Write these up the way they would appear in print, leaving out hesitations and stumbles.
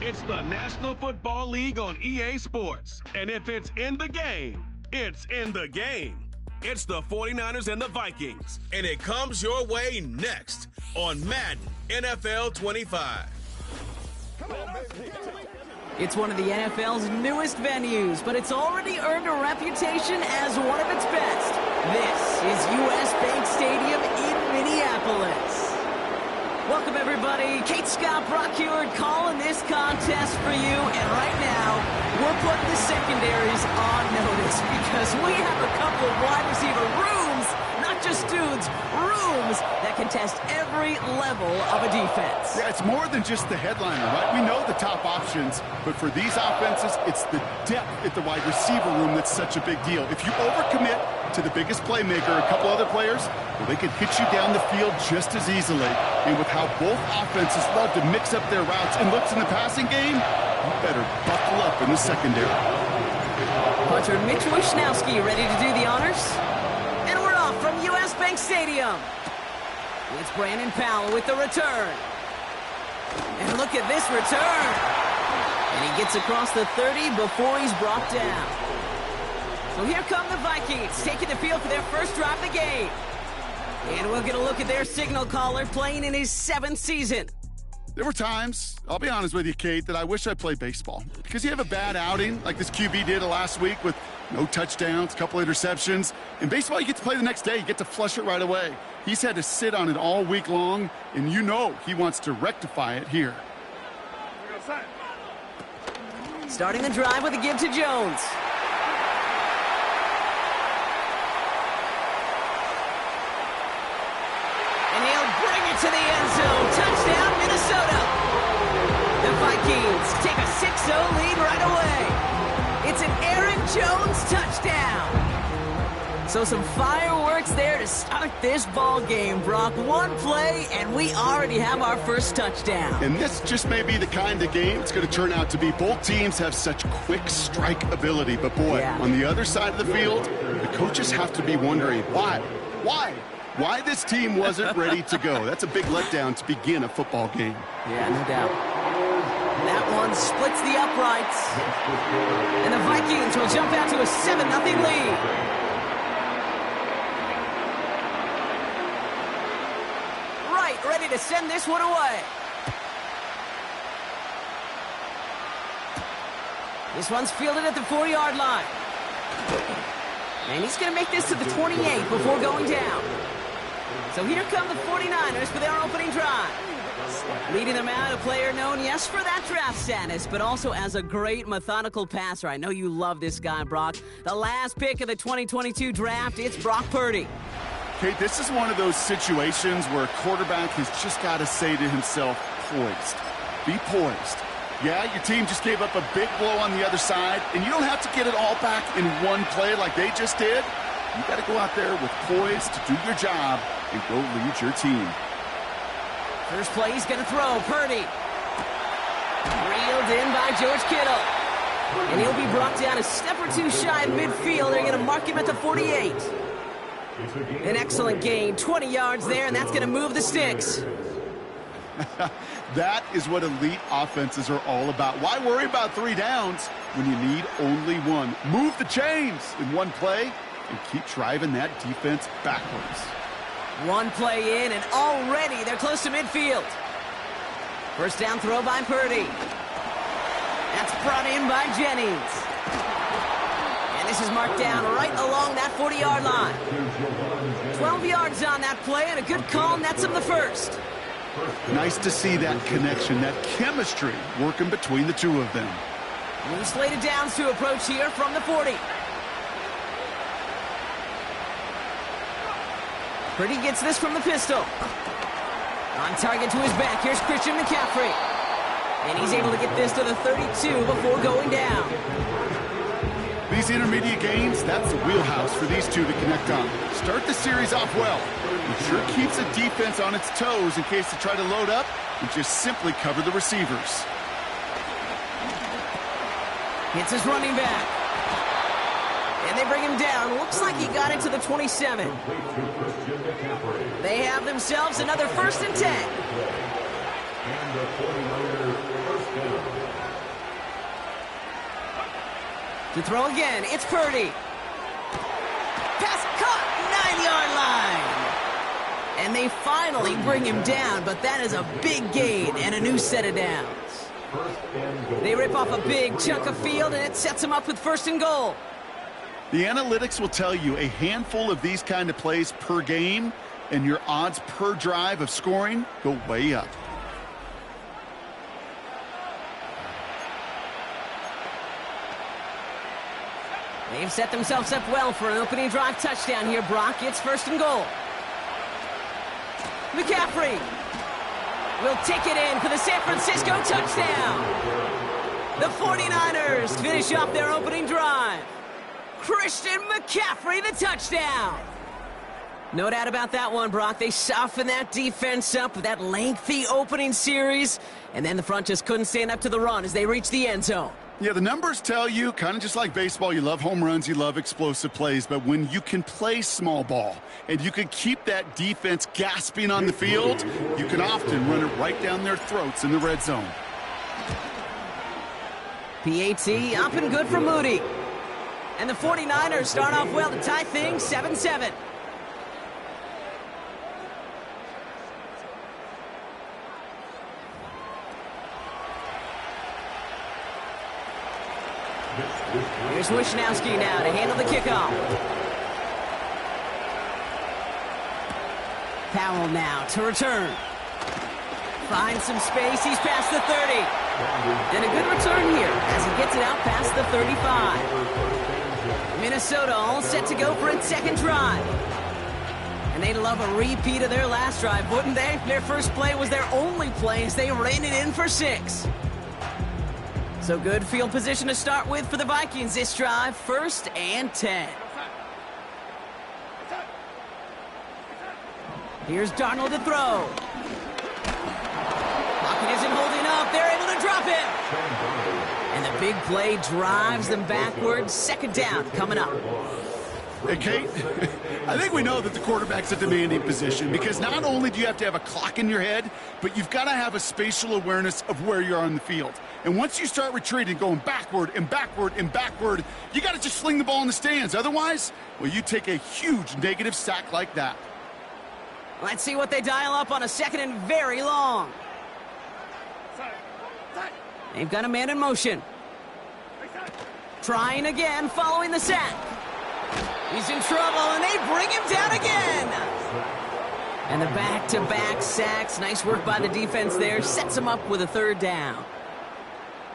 It's the National Football League on EA Sports. And if it's in the game, it's in the game. It's the 49ers and the Vikings. And it comes your way next on Madden NFL 25. It's one of the NFL's newest venues, but it's already earned a reputation as one of its best. This is US Bank Stadium in Minneapolis. Welcome, everybody. Kate Scott Brockeward calling this contest for you. And right now, we're putting the secondaries on notice because we have a couple of wide receiver rooms, not just dudes, rooms that can test every level of a defense. Yeah, it's more than just the headliner, right? We know the top options, but for these offenses, it's the depth at the wide receiver room that's such a big deal. If you overcommit to the biggest playmaker, a couple other players, well, they could hit you down the field just as easily. And with how both offenses love to mix up their routes and looks in the passing game, you better buckle up in the secondary. Punter Mitch Wishnowski ready to do the honors. And we're off from US Bank Stadium. It's Brandon Powell with the return. And look at this return. And he gets across the 30 before he's brought down. So here come the Vikings, taking the field for their first drive of the game. And we'll get a look at their signal caller playing in his 7th season. There were times, I'll be honest with you, Kate, that I wish I played baseball. Because you have a bad outing, like this QB did last week with no touchdowns, a couple interceptions. In baseball, you get to play the next day. You get to flush it right away. He's had to sit on it all week long, and you know he wants to rectify it here. Starting the drive with a give to Jones. And he'll bring it to the end zone. Touchdown, Minnesota. The Vikings take a 6-0 lead right away. It's an Aaron Jones touchdown. So some fireworks there to start this ball game, Brock. One play, and we already have our first touchdown. And this just may be the kind of game it's going to turn out to be. Both teams have such quick strike ability. But, boy, on the other side of the field, the coaches have to be wondering, why? Why this team wasn't ready to go. That's a big letdown to begin a football game. Yeah, no doubt. That one splits the uprights. And the Vikings will jump out to a 7-0 lead. Right, ready to send this one away. This one's fielded at the 4-yard line. And he's going to make this to the 28 before going down. So here come the 49ers for their opening drive. Leading them out, a player known, yes, for that draft status, but also as a great methodical passer. I know you love this guy, Brock. The last pick of the 2022 draft, it's Brock Purdy. Kate, this is one of those situations where a quarterback has just got to say to himself, poised. Be poised. Yeah, your team just gave up a big blow on the other side, and you don't have to get it all back in one play like they just did. You got to go out there with poise to do your job and go lead your team. First play, he's going to throw. Purdy. Reeled in by George Kittle. And he'll be brought down a step or two shy of midfield. They're going to mark him at the 48. An excellent gain. 20 yards there, and that's going to move the sticks. That is what elite offenses are all about. Why worry about 3 downs when you need only one? Move the chains in one play and keep driving that defense backwards. One play in, and already they're close to midfield. First down throw by Purdy. That's brought in by Jennings. And this is marked down right along that 40-yard line. 12 yards on that play, and a good call nets him the first. Nice to see that connection, that chemistry working between the two of them. New slated downs to approach here from the 40. Purdy gets this from the pistol. On target to his back. Here's Christian McCaffrey. And he's able to get this to the 32 before going down. These intermediate gains, that's the wheelhouse for these two to connect on. Start the series off well. It sure keeps the defense on its toes in case they try to load up and just simply cover the receivers. Hits his running back. And they bring him down. Looks like he got into the 27. They have themselves another 1st and 10. And the 49ers first down. To throw again, it's Purdy. Pass caught, 9-yard line. And they finally bring him down, but that is a big gain and a new set of downs. They rip off a big chunk of field, and it sets them up with 1st and goal. The analytics will tell you a handful of these kind of plays per game, and your odds per drive of scoring go way up. They've set themselves up well for an opening drive touchdown here, Brock. It's 1st and goal. McCaffrey will take it in for the San Francisco touchdown. The 49ers finish off their opening drive. Christian McCaffrey, the touchdown. No doubt about that one, Brock. They softened that defense up with that lengthy opening series, and then the front just couldn't stand up to the run as they reached the end zone. Yeah, the numbers tell you, kind of just like baseball, you love home runs, you love explosive plays, but when you can play small ball and you can keep that defense gasping on the field, you can often run it right down their throats in the red zone. PAT up and good for Moody. And the 49ers start off well to tie things 7-7. Here's Wishnowski now to handle the kickoff. Powell now to return. Finds some space. He's past the 30. And a good return here as he gets it out past the 35. Minnesota all set to go for its 2nd drive. And they'd love a repeat of their last drive, wouldn't they? Their first play was their only play as they ran it in for 6. So good field position to start with for the Vikings this drive. 1st and 10. Here's Darnold to throw. Pocket isn't holding up. They're able to drop it. And the big play drives them backwards. 2nd down coming up. Hey, Kate, I think we know that the quarterback's a demanding position because not only do you have to have a clock in your head, but you've got to have a spatial awareness of where you are on the field. And once you start retreating, going backward and backward and backward, you got to just fling the ball in the stands. Otherwise, well, you take a huge negative sack like that. Let's see what they dial up on a 2nd and very long. They've got a man in motion. Trying again, following the sack. He's in trouble, and they bring him down again. And the back-to-back sacks. Nice work by the defense there. Sets him up with a 3rd down.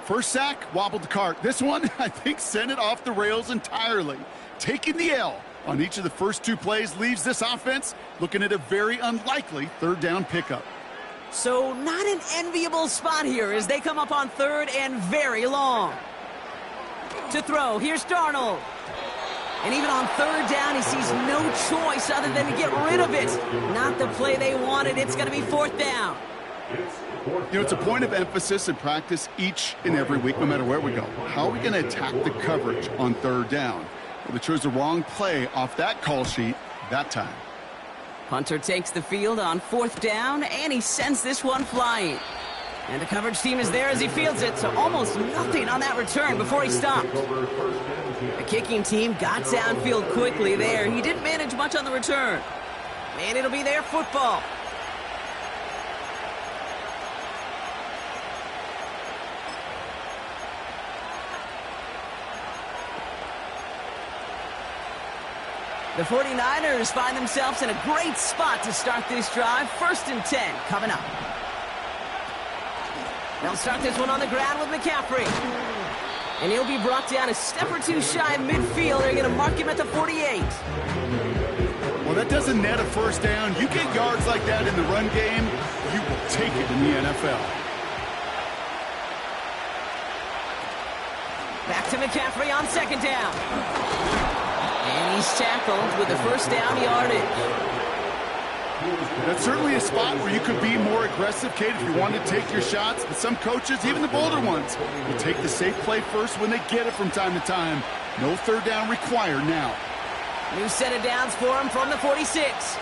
First sack, wobbled the cart. This one, I think, sent it off the rails entirely. Taking the L on each of the first 2 plays leaves this offense looking at a very unlikely 3rd down pickup. So not an enviable spot here as they come up on 3rd and very long. To throw, here's Darnold. And even on 3rd down, he sees no choice other than to get rid of it. Not the play they wanted. It's going to be 4th down. You know, it's a point of emphasis in practice each and every week, no matter where we go. How are we going to attack the coverage on 3rd down? Well, they chose the wrong play off that call sheet that time. Hunter takes the field on 4th down, and he sends this one flying. And the coverage team is there as he fields it, so almost nothing on that return before he stopped. The kicking team got downfield quickly there. He didn't manage much on the return. And it'll be their football. The 49ers find themselves in a great spot to start this drive. 1st and 10 coming up. They'll start this one on the ground with McCaffrey. And he'll be brought down a step or 2 shy of midfield. They're going to mark him at the 48. Well, that doesn't net a 1st down. You get yards like that in the run game, you will take it in the NFL. Back to McCaffrey on 2nd down. And he's tackled with the 1st down yardage. That's certainly a spot where you could be more aggressive, Kate, if you want to take your shots. But some coaches, even the bolder ones, will take the safe play first when they get it from time to time. No 3rd down required now. New set of downs for him from the 46.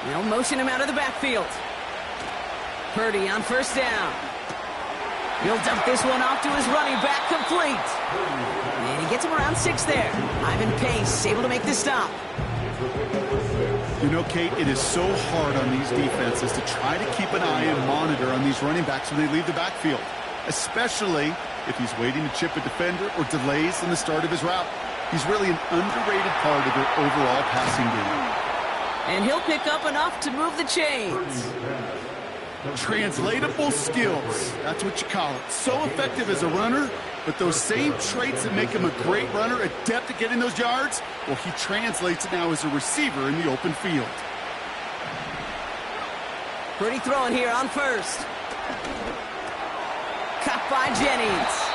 They'll motion him out of the backfield. Purdy on first down. He'll dump this one off to his running back, complete. And he gets him around 6 there. Ivan Pace able to make the stop. You know, Kate, it is so hard on these defenses to try to keep an eye and monitor on these running backs when they leave the backfield, especially if he's waiting to chip a defender or delays in the start of his route. He's really an underrated part of their overall passing game. And he'll pick up enough to move the chains. Translatable skills, that's what you call it. So effective as a runner, but those same traits that make him a great runner, adept at getting those yards, well, he translates it now as a receiver in the open field. Pretty throwing here on first. Caught by Jennings.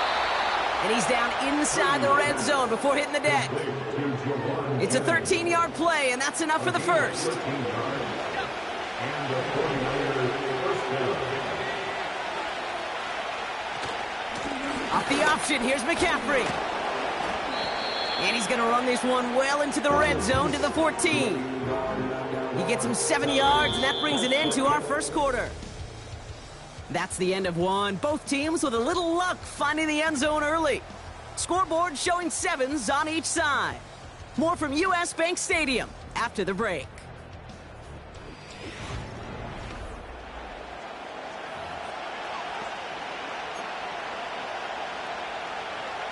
And he's down inside the red zone before hitting the deck. It's a 13-yard play, and that's enough for the first. Off the option, here's McCaffrey. And he's going to run this one well into the red zone to the 14. He gets him 7 yards, and that brings it into our first quarter. That's the end of one. Both teams with a little luck finding the end zone early. Scoreboard showing 7s on each side. More from US Bank Stadium after the break.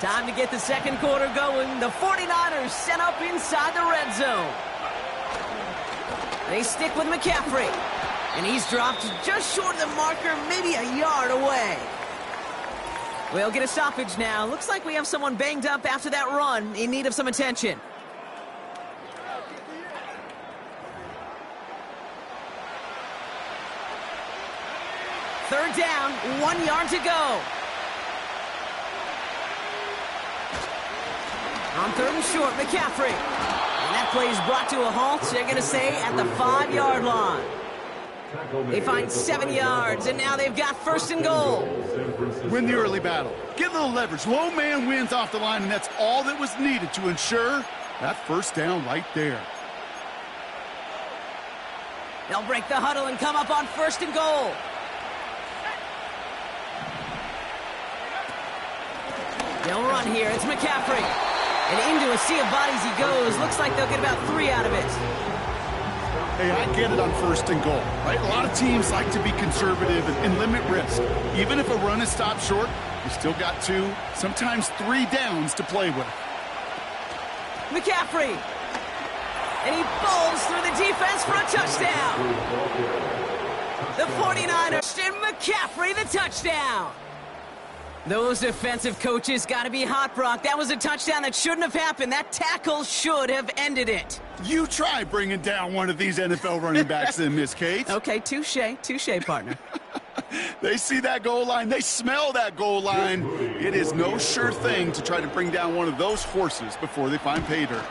Time to get the second quarter going. The 49ers sent up inside the red zone. They stick with McCaffrey. And he's dropped just short of the marker, maybe a yard away. We'll get a stoppage now. Looks like we have someone banged up after that run, in need of some attention. Third down, 1 yard to go. On third and short, McCaffrey. And that play is brought to a halt, they're going to say, at the 5-yard line. They find 7 yards, and now they've got first and goal. Win the early battle. Get a little leverage. Low man wins off the line, and that's all that was needed to ensure that first down right there. They'll break the huddle and come up on first and goal. They'll run here. It's McCaffrey. And into a sea of bodies he goes. Looks like they'll get about 3 out of it. Hey, I get it on first and goal, right? A lot of teams like to be conservative and limit risk. Even if a run is stopped short, you still got 2, sometimes 3 downs to play with. McCaffrey. And he bowls through the defense for a touchdown. The 49ers and McCaffrey the touchdown. Those defensive coaches got to be hot, Brock. That was a touchdown that shouldn't have happened. That tackle should have ended it. You try bringing down one of these NFL running backs in, Miss Kate. Okay, touche, partner. They see that goal line. They smell that goal line. It is no sure thing to try to bring down one of those horses before they find pay dirt.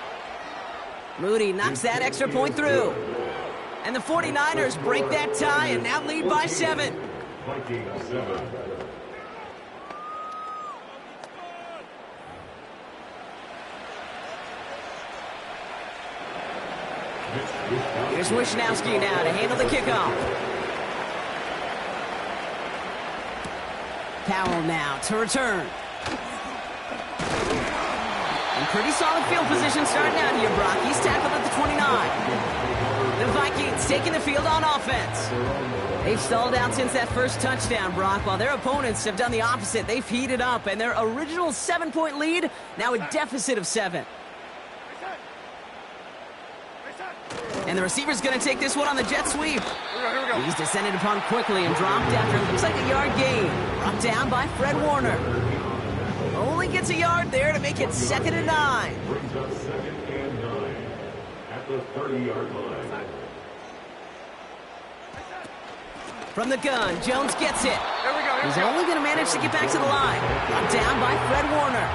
Moody knocks that extra point through. And the 49ers break that tie and now lead by 7. Vikings 7. Here's Wishnowski now to handle the kickoff. Powell now to return. And pretty solid field position starting out here, Brock. He's tackled at the 29. The Vikings taking the field on offense. They've stalled out since that first touchdown, Brock, while their opponents have done the opposite. They've heated up, and their original 7-point lead, now a deficit of 7. And the receiver's going to take this one on the jet sweep. He's descended upon quickly and dropped after it looks like a yard gain. Brought down by Fred Warner. Only gets a yard there to make it 2nd and 9. Brings up 2nd and 9 at the 30-yard line. From the gun, Jones gets it. He's only going to manage to get back to the line. Brought down by Fred Warner.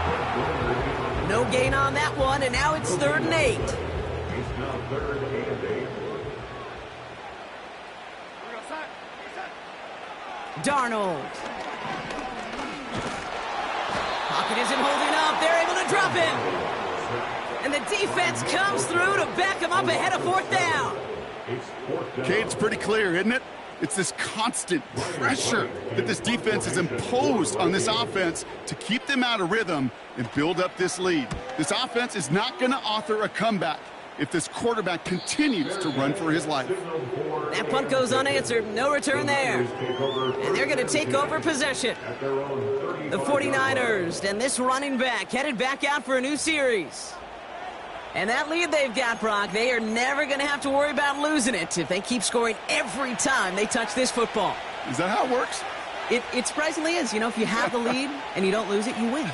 No gain on that one, and now it's 3rd and 8. It's now 3rd and 8. Darnold. Pocket isn't holding up. They're able to drop him. And the defense comes through to back him up ahead of 4th down. Kate, it's pretty clear, isn't it? It's this constant pressure that this defense has imposed on this offense to keep them out of rhythm and build up this lead. This offense is not going to author a comeback if this quarterback continues to run for his life. That punt goes unanswered. No return there. And they're going to take over possession. The 49ers and this running back headed back out for a new series. And that lead they've got, Brock, they are never going to have to worry about losing it if they keep scoring every time they touch this football. Is that how it works? It surprisingly is. You know, if you have the lead and you don't lose it, you win.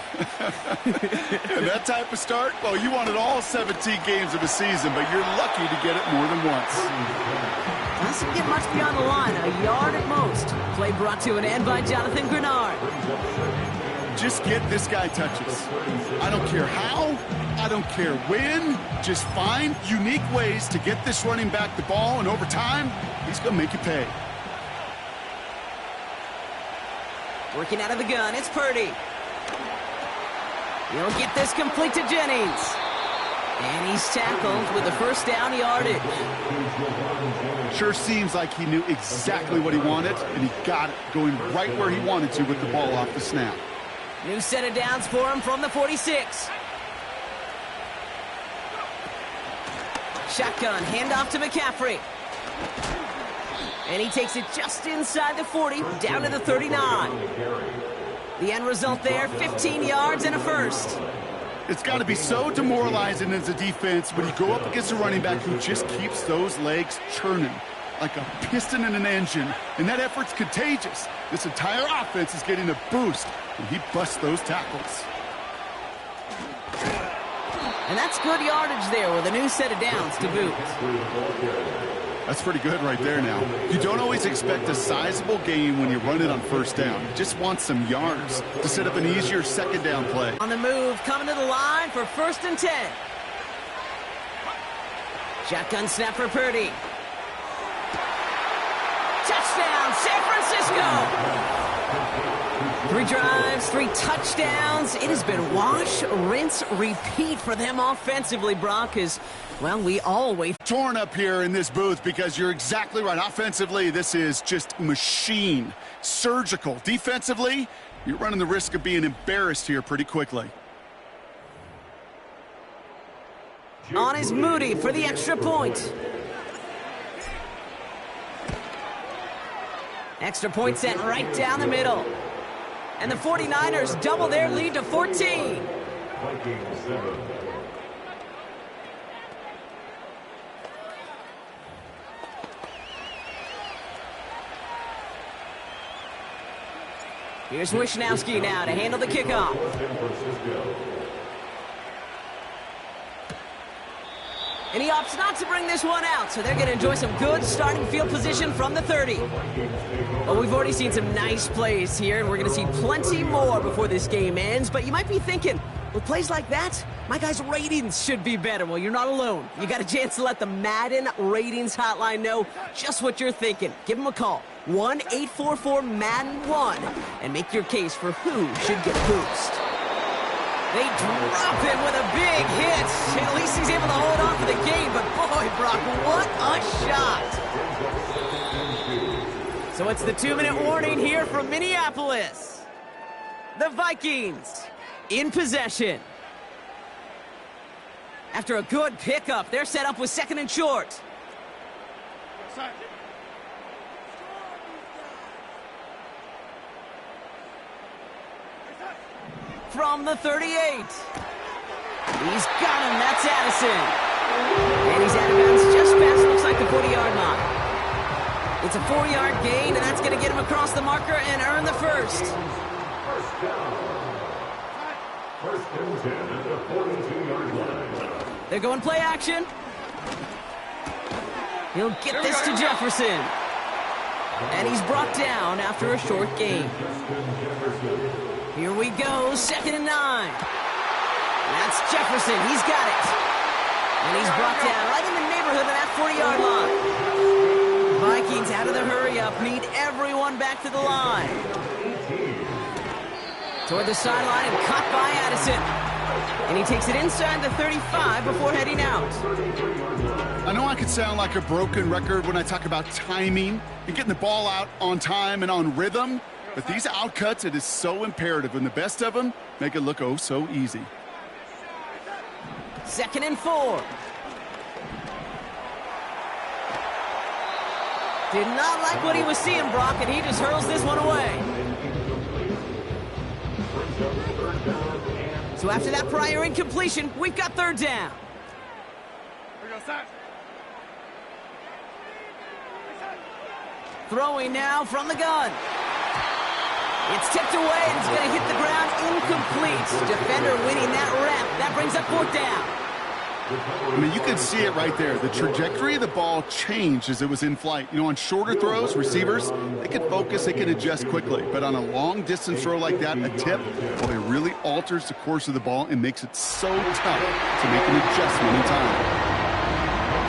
And that type of start, well, you wanted all 17 games of a season, but you're lucky to get it more than once. Doesn't get much beyond the line, a yard at most. Play brought to an end by Jonathan Grenard. Just get this guy touches. I don't care how, I don't care when. Just find unique ways to get this running back the ball, and over time, he's going to make you pay. Working out of the gun, it's Purdy. He'll get this complete to Jennings. And he's tackled with the first down yardage. Sure seems like he knew exactly what he wanted, and he got it, going right where he wanted to with the ball off the snap. New set of downs for him from the 46. Shotgun, handoff to McCaffrey. And he takes it just inside the 40, down to the 39. The end result there, 15 yards and a first. It's got to be so demoralizing as a defense when you go up against a running back who just keeps those legs churning like a piston in an engine, and that effort's contagious. This entire offense is getting a boost when he busts those tackles. And that's good yardage there with a new set of downs to boot. That's pretty good right there now. You don't always expect a sizable gain when you run it on first down. You just want some yards to set up an easier second down play. On the move, coming to the line for 1st and 10. Shotgun snap for Purdy. Touchdown, San Francisco! 3 drives, 3 touchdowns. It has been wash, rinse, repeat for them offensively, Brock, as, well, we always torn up here in this booth because you're exactly right. Offensively, this is just machine, surgical. Defensively, you're running the risk of being embarrassed here pretty quickly. On is Moody for the extra point. Extra point sent right down the middle. And the 49ers double their lead to 14. Here's Wishnowski now to handle the kickoff. And he opts not to bring this one out, so they're going to enjoy some good starting field position from the 30. Well, we've already seen some nice plays here, and we're going to see plenty more before this game ends. But you might be thinking, with plays like that, my guys' ratings should be better. Well, you're not alone. You got a chance to let the Madden Ratings Hotline know just what you're thinking. Give them a call, 1-844-MADDEN-1, and make your case for who should get a boost. They drop him with a big hit. At least he's able to hold on for the game, but boy, Brock, what a shot. So it's the 2-minute warning here from Minneapolis. The Vikings in possession. After a good pickup, they're set up with 2nd and short. From the 38. He's got him. That's Addison. And he's out of bounds just past, looks like, the 40-yard line. It's a 4-yard gain, and that's going to get him across the marker and earn the first. First down. 1st and 10 at the 42-yard line. They're going play action. He'll get this to Jefferson. And he's brought down after a short gain. Here we go, 2nd and 9. That's Jefferson, he's got it. And he's brought down right in the neighborhood of that 40-yard line. Vikings out of the hurry-up, need everyone back to the line. Toward the sideline and caught by Addison. And he takes it inside the 35 before heading out. I know I could sound like a broken record when I talk about timing and getting the ball out on time and on rhythm, but these outcuts, it is so imperative, and the best of them make it look oh so easy. 2nd and 4. Did not like what he was seeing, Brock, and he just hurls this one away. So after that prior incompletion, we've got 3rd down. Throwing now from the gun. It's tipped away, and it's going to hit the ground incomplete. Defender winning that rep. That brings up 4th down. I mean, you can see it right there. The trajectory of the ball changed as it was in flight. You know, on shorter throws, receivers, they can focus, they can adjust quickly. But on a long-distance throw like that, a tip, well, it really alters the course of the ball and makes it so tough to make an adjustment in time.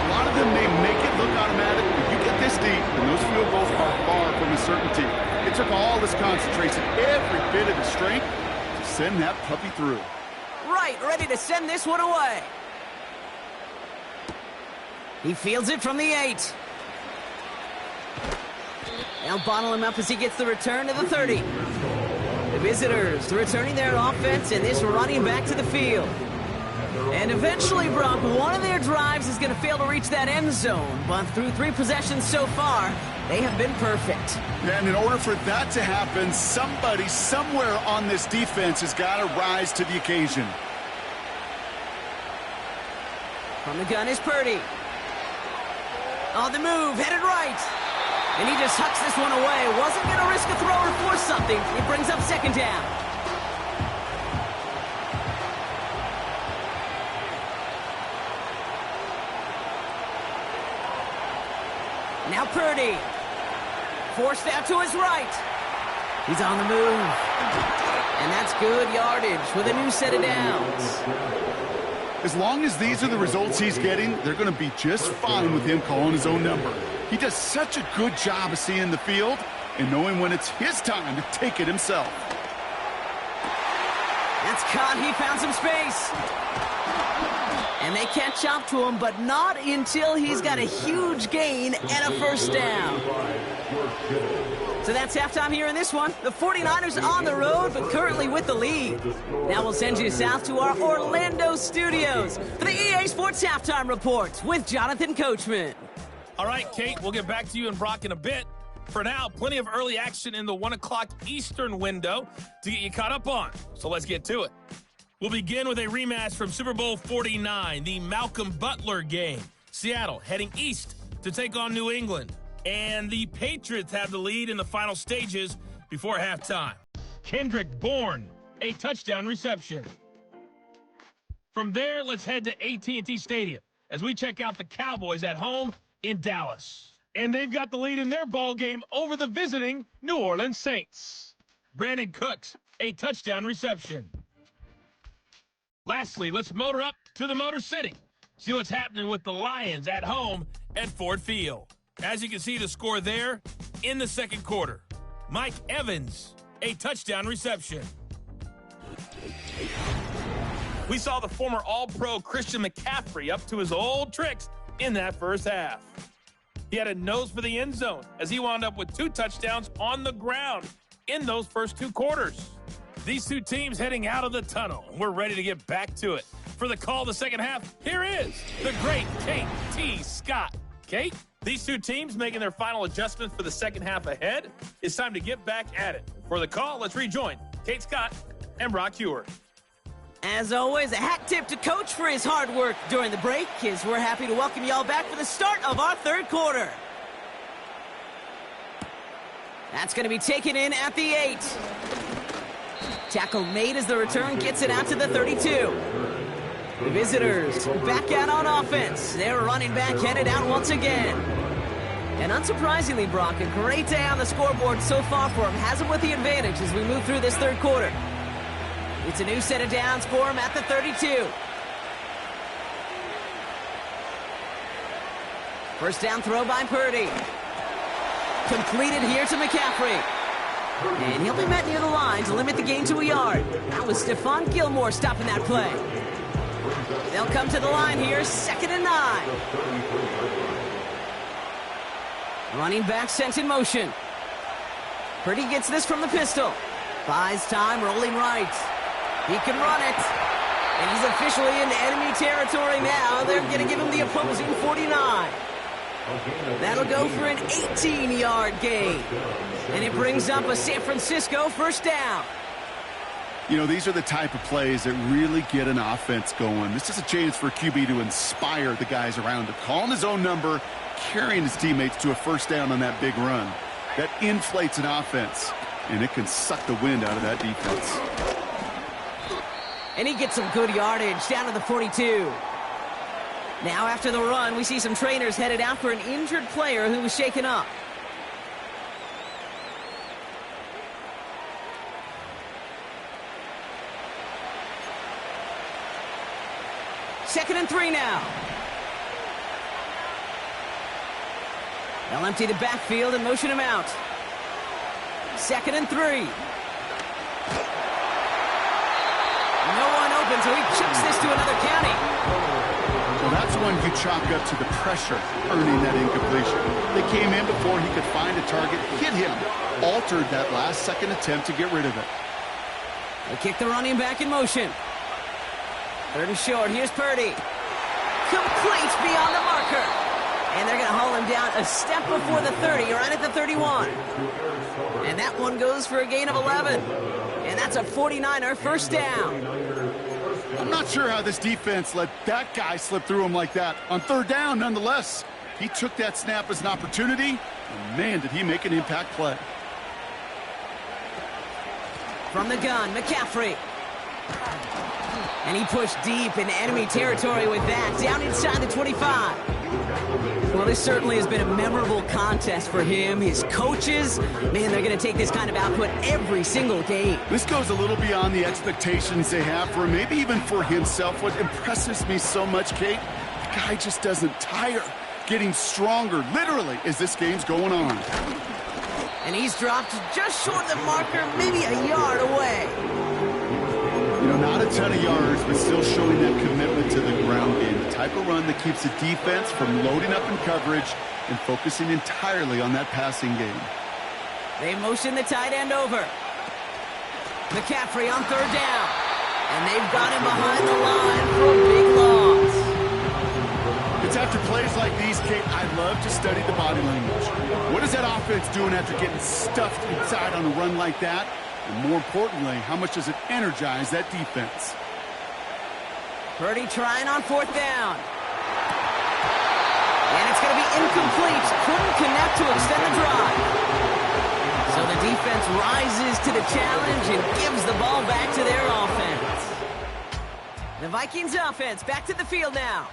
A lot of them may make it look automatic, but you get this deep, and those field goals are far from a certainty. It took all this concentration, every bit of his strength, to send that puppy through. Right, ready to send this one away. He fields it from the 8. Now bottle him up as he gets the return to the 30. The visitors returning their offense and this running back to the field. And eventually, Brock, one of their drives is going to fail to reach that end zone. But through 3 possessions so far, they have been perfect. And in order for that to happen, somebody somewhere on this defense has got to rise to the occasion. From the gun is Purdy. On the move, headed right. And he just hucks this one away. Wasn't going to risk a throw or force something. It brings up 2nd down. Now Purdy. Forced out to his right. He's on the move. And that's good yardage with a new set of downs. As long as these are the results he's getting, they're going to be just fine with him calling his own number. He does such a good job of seeing the field and knowing when it's his time to take it himself. That's caught. He found some space. And they catch up to him, but not until he's got a huge gain and a 1st down. So that's halftime here in this one. The 49ers on the road, but currently with the lead. Now we'll send you south to our Orlando studios for the EA Sports Halftime Report with Jonathan Coachman. All right, Kate, we'll get back to you and Brock in a bit. For now, plenty of early action in the 1 o'clock Eastern window to get you caught up on. So let's get to it. We'll begin with a rematch from Super Bowl 49, the Malcolm Butler game. Seattle heading east to take on New England. And the Patriots have the lead in the final stages before halftime. Kendrick Bourne, a touchdown reception. From there, let's head to AT&T Stadium as we check out the Cowboys at home in Dallas. And they've got the lead in their ball game over the visiting New Orleans Saints. Brandon Cooks, a touchdown reception. Lastly, let's motor up to the Motor City. See what's happening with the Lions at home at Ford Field. As you can see the score there in the 2nd quarter. Mike Evans, a touchdown reception. We saw the former All-Pro Christian McCaffrey up to his old tricks in that first half. He had a nose for the end zone as he wound up with 2 touchdowns on the ground in those first 2 quarters. These 2 teams heading out of the tunnel. We're ready to get back to it. For the call of the second half, here is the great Kate T. Scott. Kate, these 2 teams making their final adjustments for the second half ahead. It's time to get back at it. For the call, let's rejoin Kate Scott and Brock Heward. As always, a hat tip to Coach for his hard work during the break, as we're happy to welcome y'all back for the start of our 3rd quarter. That's going to be taken in at the 8. Tackle made as the return gets it out to the 32. The visitors back out on offense. Their running back headed out once again. And unsurprisingly, Brock, a great day on the scoreboard so far for him. Has him with the advantage as we move through this 3rd quarter. It's a new set of downs for him at the 32. First down throw by Purdy. Completed here to McCaffrey. And he'll be met near the line to limit the gain to a yard. That was Stephon Gilmore stopping that play. They'll come to the line here, 2nd and 9. Running back sent in motion. Purdy gets this from the pistol. Buys time, rolling right. He can run it. And he's officially into enemy territory now. They're going to give him the opposing 49. That'll go for an 18-yard gain. And it brings up a San Francisco first down. You know, these are the type of plays that really get an offense going. This is a chance for QB to inspire the guys around him. Calling his own number, carrying his teammates to a first down on that big run. That inflates an offense, and it can suck the wind out of that defense. And he gets some good yardage down to the 42. Now after the run, we see some trainers headed out for an injured player who was shaken up. Second and 3 now. They'll empty the backfield and motion him out. 2nd and 3. No one open, so he chucks this to another county. Well, that's one you chalk up to the pressure earning that incompletion. They came in before he could find a target, hit him, altered that last-second attempt to get rid of it. They kick the running back in motion. 3rd and short. Here's Purdy. Complete beyond the marker. And they're going to haul him down a step before the 30, right at the 31. And that one goes for a gain of 11. And that's a 49er first down. I'm not sure how this defense let that guy slip through him like that. On 3rd down, nonetheless, he took that snap as an opportunity, and man, did he make an impact play. From the gun, McCaffrey. And he pushed deep into enemy territory with that, down inside the 25. Well, this certainly has been a memorable contest for him. His coaches, man, they're going to take this kind of output every single game. This goes a little beyond the expectations they have for him, maybe even for himself. What impresses me so much, Kate, the guy just doesn't tire, getting stronger, literally, as this game's going on. And he's dropped just short of the marker, maybe a yard away. You know, not a ton of yards, but still showing that commitment to the ground game. The type of run that keeps the defense from loading up in coverage and focusing entirely on that passing game. They motion the tight end over. McCaffrey on 3rd down. And they've got him behind the line for a big loss. It's after plays like these, Kate, I love to study the body language. What is that offense doing after getting stuffed inside on a run like that? And more importantly, how much does it energize that defense? Purdy trying on 4th down. And it's going to be incomplete. Couldn't connect to extend the drive. So the defense rises to the challenge and gives the ball back to their offense. The Vikings offense back to the field now.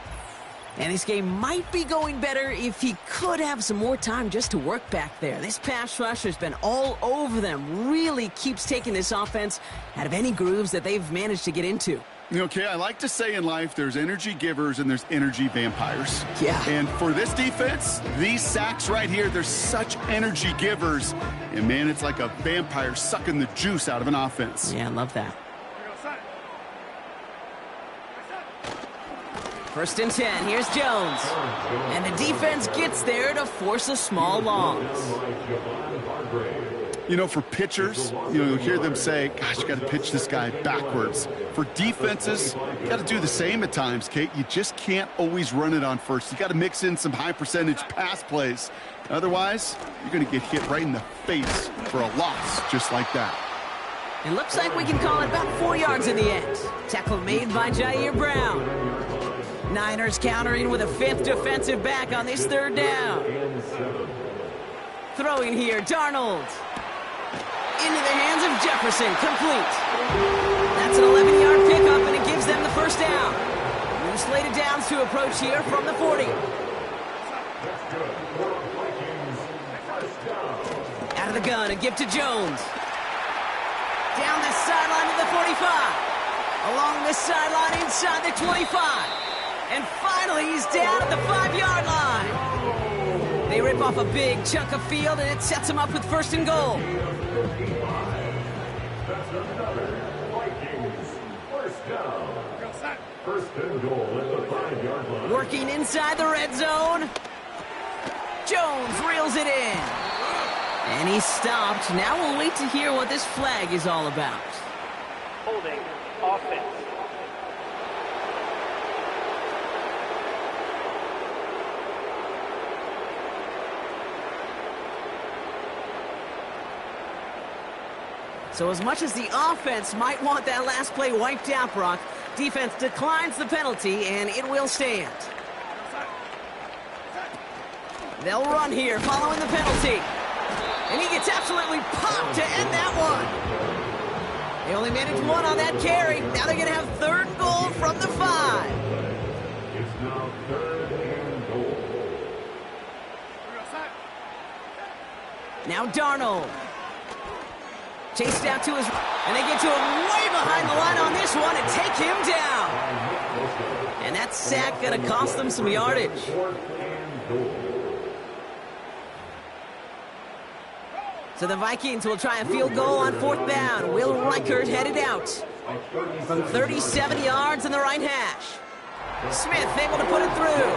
And this game might be going better if he could have some more time just to work back there. This pass rush has been all over them. Really keeps taking this offense out of any grooves that they've managed to get into. Okay, I like to say in life there's energy givers and there's energy vampires. Yeah. And for this defense, these sacks right here, they're such energy givers. And man, it's like a vampire sucking the juice out of an offense. Yeah, I love that. 1st and 10, here's Jones. And the defense gets there to force a small loss. You know, for pitchers, you'll hear them say, gosh, you got to pitch this guy backwards. For defenses, you got to do the same at times, Kate. You just can't always run it on first. You got to mix in some high percentage pass plays. Otherwise, you're going to get hit right in the face for a loss just like that. It looks like we can call it about 4 yards in the end. Tackle made by Jair Brown. Niners countering with a 5th defensive back on this 3rd down. Throwing here, Darnold. Into the hands of Jefferson, complete. That's an 11-yard pickup, and it gives them the first down. New slated downs to approach here from the 40. Out of the gun, a give to Jones. Down the sideline to the 45. Along the sideline inside the 25. And finally, he's down at the 5-yard line. They rip off a big chunk of field, and it sets him up with 1st and goal. 55. That's another Vikings first down. First and goal at the 5-yard line. Working inside the red zone. Jones reels it in. And he's stopped. Now we'll wait to hear what this flag is all about. Holding offense. So as much as the offense might want that last play wiped out, Brock, defense declines the penalty, and it will stand. They'll run here following the penalty. And he gets absolutely popped to end that one. They only managed one on that carry. Now they're going to have third and goal from the 5. It's now third and goal. Now Darnold. Chased out to his... And they get to him way behind the line on this one and take him down. And that sack going to cost them some yardage. Fourth and goal. So the Vikings will try a field goal on fourth down. Will Reichert headed out from 37 yards in the right hash. Smith able to put it through.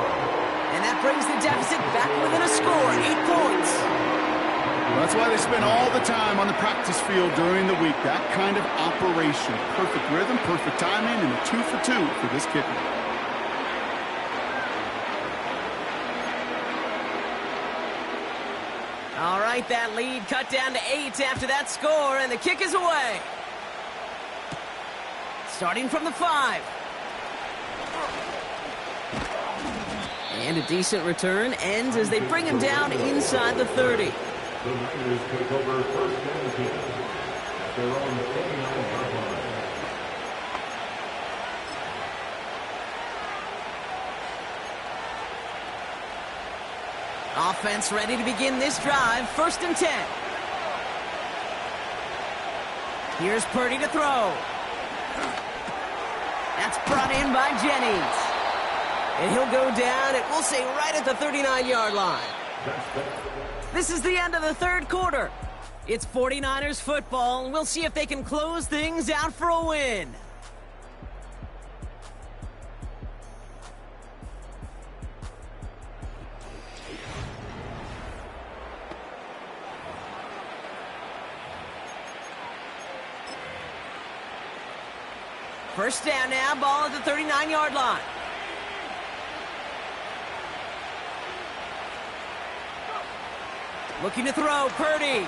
And that brings the deficit back within a score, 8 points. Well, that's why they spend all the time on the practice field during the week. That kind of operation. Perfect rhythm, perfect timing, and a 2 for 2 for this kicker. All right, that lead cut down to 8 after that score, and the kick is away. Starting from the 5. And a decent return ends as they bring him down inside the 30. The Niners take over first and 10 at their own 49-yard line. Offense ready to begin this drive. First and 10. Here's Purdy to throw. That's brought in by Jennings. And he'll go down, we'll say right at the 39-yard line. This is the end of the third quarter. It's 49ers football, and we'll see if they can close things out for a win. First down now, ball at the 39-yard line. Looking to throw, Purdy.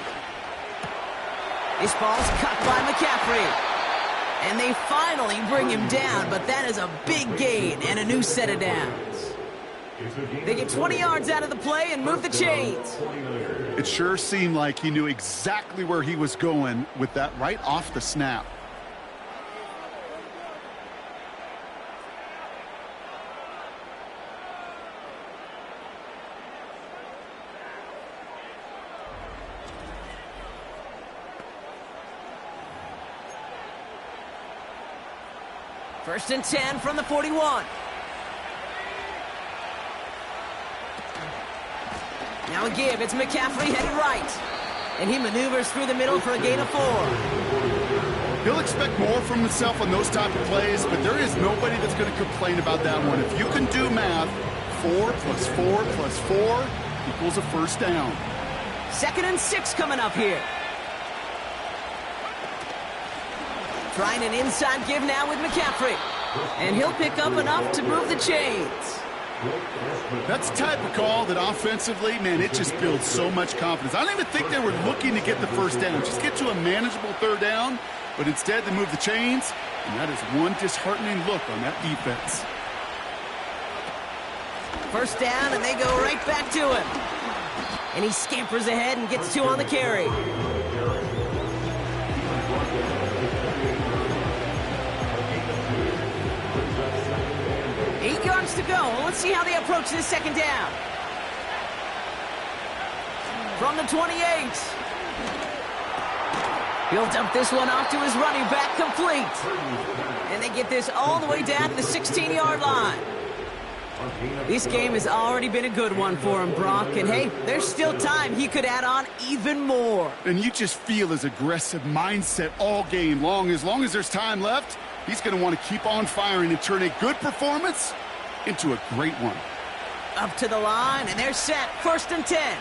This ball's cut by McCaffrey. And they finally bring him down, but that is a big gain and a new set of downs. They get 20 yards out of the play and move the chains. It sure seemed like he knew exactly where he was going with that right off the snap. First and 10 from the 41. Now a give. It's McCaffrey headed right. And he maneuvers through the middle for a gain of 4. He'll expect more from himself on those type of plays, but there is nobody that's going to complain about that one. If you can do math, 4 plus 4 plus 4 equals a first down. Second and 6 coming up here. Trying an inside give now with McCaffrey. And he'll pick up enough to move the chains. That's the type of call that offensively, man, it just builds so much confidence. I don't even think they were looking to get the first down. Just get to a manageable third down, but instead they move the chains, and that is one disheartening look on that defense. First down, and they go right back to him. And he scampers ahead and gets 2 on the carry. To go. Let's see how they approach this second down. From the 28. He'll dump this one off to his running back, complete. And they get this all the way down to the 16-yard line. This game has already been a good one for him, Brock. And hey, there's still time. He could add on even more. And you just feel his aggressive mindset all game long. As long as there's time left, he's going to want to keep on firing and turn a good performance into a great one. Up to the line, and they're set. 1st and 10.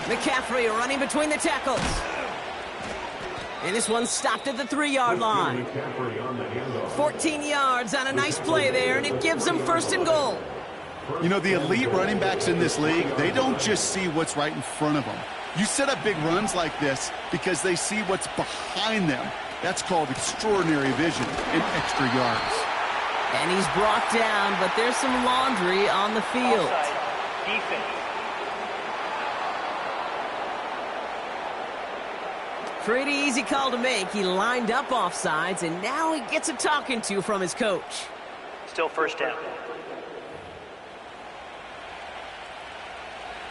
McCaffrey running between the tackles. And this one's stopped at the 3-yard line. 14 yards on a nice play there, and it gives them 1st and goal. You know, the elite running backs in this league, they don't just see what's right in front of them. You set up big runs like this because they see what's behind them. That's called extraordinary vision and extra yards. And he's brought down, but there's some laundry on the field. Offside. Defense. Pretty easy call to make. He lined up offsides, and now he gets a talking to from his coach. Still 1st down.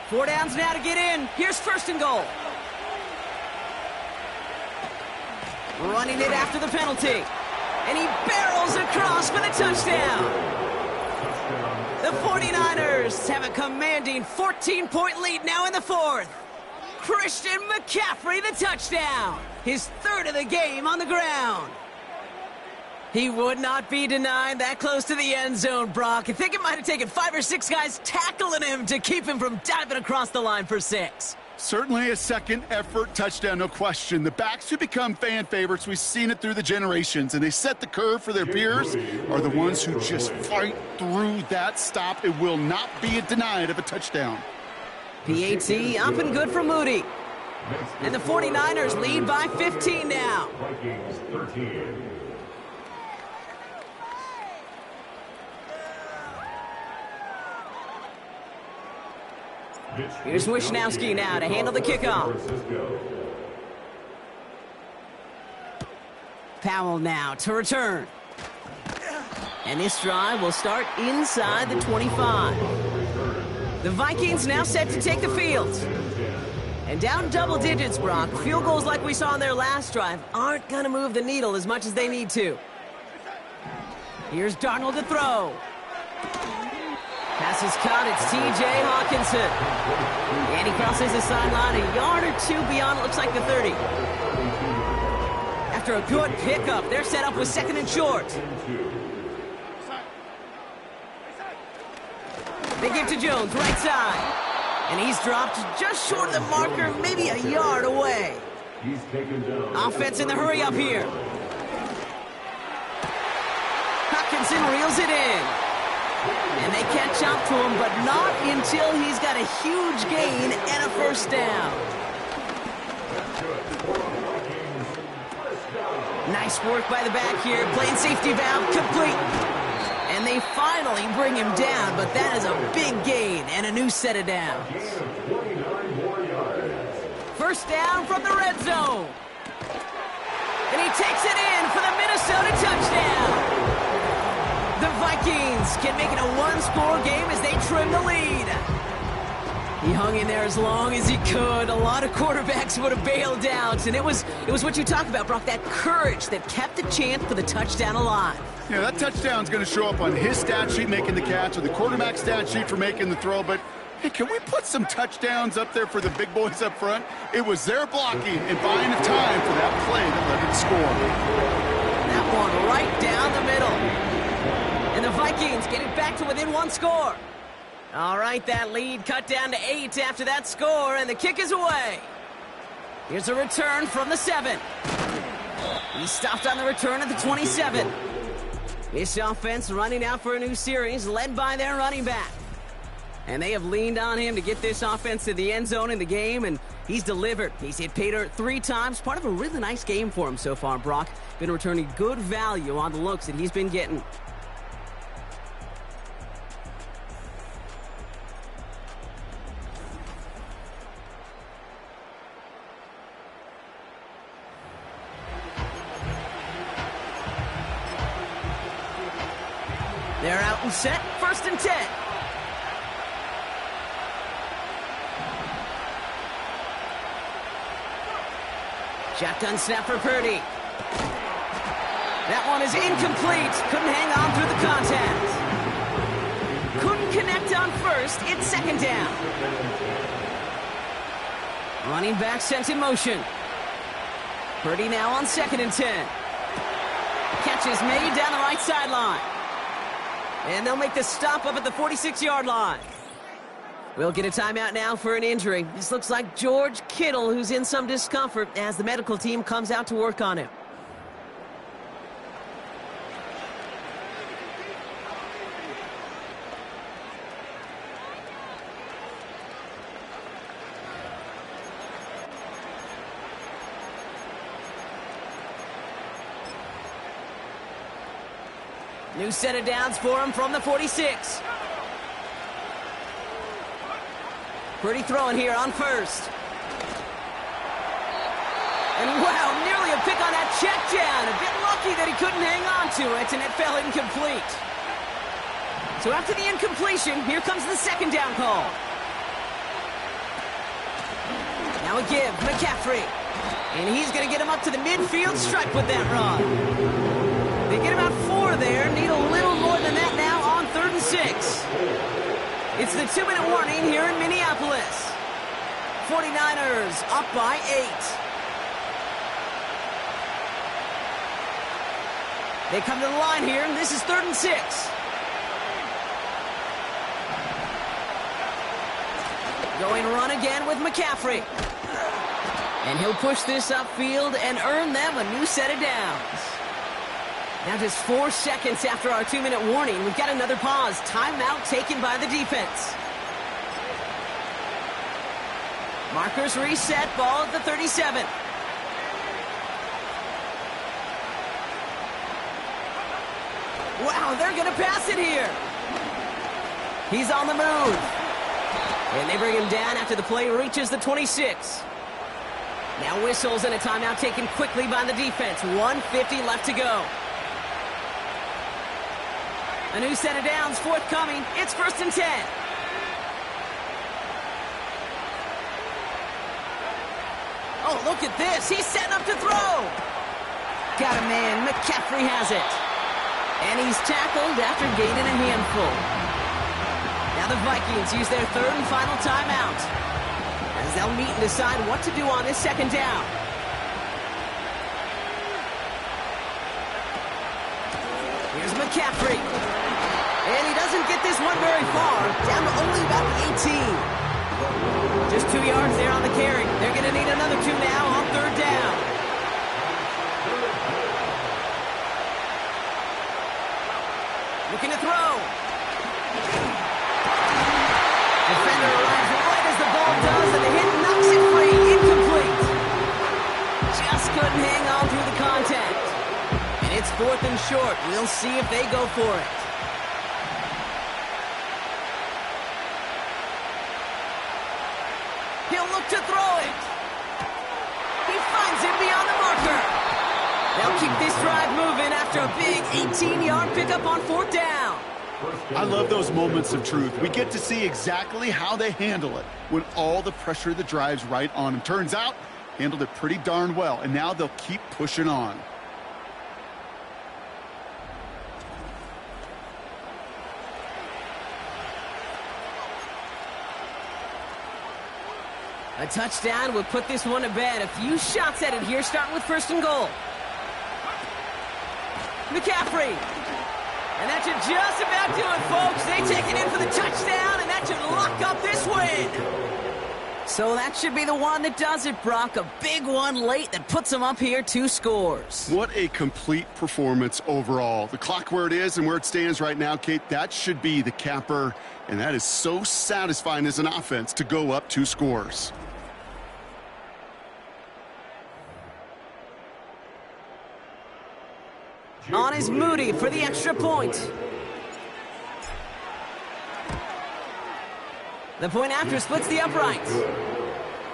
4 downs now to get in. Here's 1st and goal. Running it after the penalty. And he barrels across for the touchdown. The 49ers have a commanding 14-point lead now in the 4th. Christian McCaffrey, the touchdown. His 3rd of the game on the ground. He would not be denied that close to the end zone, Brock. I think it might have taken 5 or 6 guys tackling him to keep him from diving across the line for 6. Certainly a second effort touchdown, no question. The backs who become fan favorites, we've seen it through the generations, and they set the curve for their peers, are the ones who just fight through that stop. It will not be denied of a touchdown. PAT up and good for Moody. And the 49ers lead by 15 now. Vikings 13. Here's Wishnowski now to handle the kickoff. Powell now to return. And this drive will start inside the 25. The Vikings now set to take the field. And down double digits, Brock. Field goals like we saw on their last drive aren't going to move the needle as much as they need to. Here's Darnold to throw. Pass is caught. It's T.J. Hawkinson. And he crosses the sideline a yard or 2 beyond, it looks like the 30. After a good pickup, they're set up with 2nd and short. They give to Jones, right side. And he's dropped just short of the marker, maybe a yard away. Offense in the hurry up here. Hawkinson reels it in. And they catch up to him, but not until he's got a huge gain and a 1st down. Nice work by the back here. Playing safety valve complete. And they finally bring him down, but that is a big gain and a new set of downs. 1st down from the red zone. And he takes it in for the Minnesota touchdown. The Vikings can make it a 1-score game as they trim the lead. He hung in there as long as he could. A lot of quarterbacks would have bailed out, and it was what you talk about, Brock, that courage that kept the chance for the touchdown alive. Yeah, that touchdown's going to show up on his stat sheet making the catch or the quarterback stat sheet for making the throw, but hey, can we put some touchdowns up there for the big boys up front? It was their blocking and buying the time for that play that led to the score. That one right down the middle. And the Vikings get it back to within 1 score. All right, that lead cut down to 8 after that score, and the kick is away. Here's a return from the 7. He stopped on the return at the 27. This offense running out for a new series, led by their running back. And they have leaned on him to get this offense to the end zone in the game, and he's delivered. He's hit pay dirt 3 times. Part of a really nice game for him so far, Brock. Been returning good value on the looks that he's been getting. They're out and set. 1st and 10. Shotgun snap for Purdy. That one is incomplete. Couldn't hang on through the contact. Couldn't connect on first. It's second down. Running back sent in motion. Purdy now on 2nd and 10. Catch is made down the right sideline. And they'll make the stop up at the 46-yard line. We'll get a timeout now for an injury. This looks like George Kittle, who's in some discomfort as the medical team comes out to work on him. New set of downs for him from the 46. Pretty throwing here on first. And wow, nearly a pick on that check down. A bit lucky that he couldn't hang on to it, and it fell incomplete. So after the incompletion, here comes the second down call. Now a give, McCaffrey. And he's going to get him up to the midfield stripe with that run. They get about 4 there. Need a little more than that now on 3rd and 6. It's the 2-minute warning here in Minneapolis. 49ers up by 8. They come to the line here. This is 3rd and 6. Going run again with McCaffrey. And he'll push this upfield and earn them a new set of downs. Now just 4 seconds after our 2-minute warning, we've got another pause. Timeout taken by the defense. Markers reset, ball at the 37. Wow, they're going to pass it here. He's on the move. And they bring him down after the play reaches the 26. Now whistles and a timeout taken quickly by the defense. 1:50 left to go. A new set of downs forthcoming. It's 1st and 10. Oh, look at this. He's setting up to throw. Got a man. McCaffrey has it. And he's tackled after gaining a handful. Now the Vikings use their 3rd and final timeout, as they'll meet and decide what to do on this second down. Here's McCaffrey. And he doesn't get this one very far. Down to only about the 18. Just 2 yards there on the carry. They're going to need another 2 now on 3rd down. Looking to throw. Defender arrives right as the ball does, and the hit knocks it free. Incomplete. Just couldn't hang on through the contact. And it's 4th and short. We'll see if they go for it. He'll look to throw it. He finds him beyond the marker. They'll keep this drive moving after a big 18-yard pickup on 4th down. I love those moments of truth. We get to see exactly how they handle it when all the pressure of the drive's right on them. Turns out, handled it pretty darn well, and now they'll keep pushing on. A touchdown would put this one to bed. A few shots at it here, starting with 1st and goal. McCaffrey. And that should just about do it, folks. They take it in for the touchdown, and that should lock up this win. So that should be the one that does it, Brock. A big one late that puts them up here 2 scores. What a complete performance overall. The clock where it is and where it stands right now, Kate, that should be the capper. And that is so satisfying as an offense to go up 2 scores. On is Moody for the extra point. The point after splits the uprights.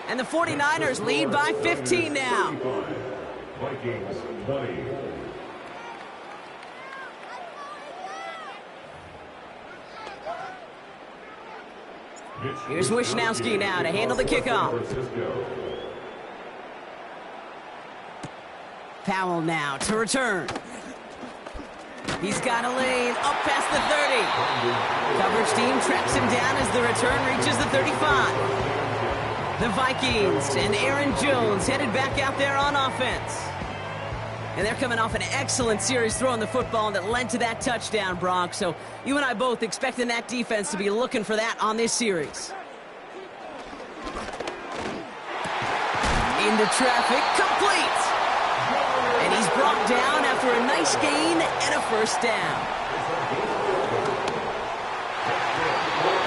And the 49ers lead by 15 now. Vikings 20. Here's Wishnowski now to handle the kickoff. Powell now to return. He's got a lane up past the 30. Coverage team tracks him down as the return reaches the 35. The Vikings and Aaron Jones headed back out there on offense. And they're coming off an excellent series throwing the football that led to that touchdown, Brock. So you and I both expecting that defense to be looking for that on this series. Into traffic, complete. And he's brought down after a nice gain and a first down.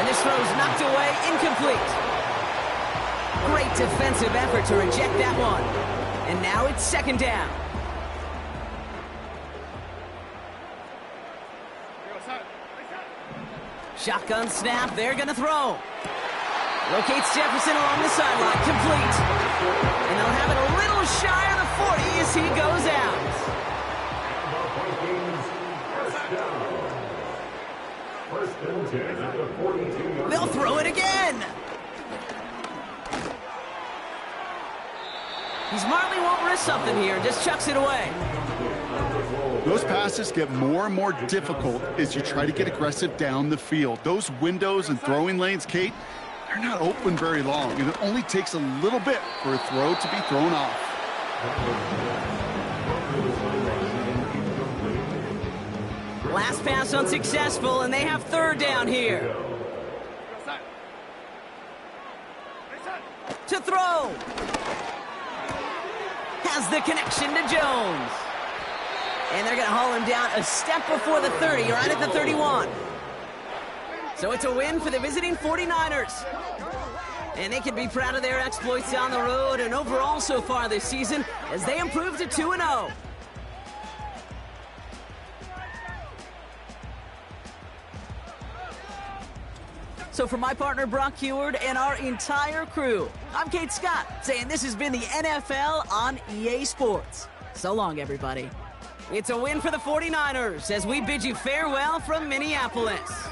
And this throw's knocked away, incomplete. Great defensive effort to reject that one. And now it's second down. Shotgun snap, they're going to throw. Locates Jefferson along the sideline, complete. And they'll have it a little shy of the 40 as he goes out. They'll throw it again. He smartly won't risk something here, just chucks it away. Those passes get more and more difficult as you try to get aggressive down the field. Those windows and throwing lanes, Kate, they're not open very long, and it only takes a little bit for a throw to be thrown off. Last pass unsuccessful, and they have third down here. To throw. Has the connection to Jones. And they're going to haul him down a step before the 30, right at the 31. So it's a win for the visiting 49ers. And they can be proud of their exploits on the road and overall so far this season as they improve to 2-0. So for my partner Brock Heward and our entire crew, I'm Kate Scott saying this has been the NFL on EA Sports. So long, everybody. It's a win for the 49ers as we bid you farewell from Minneapolis.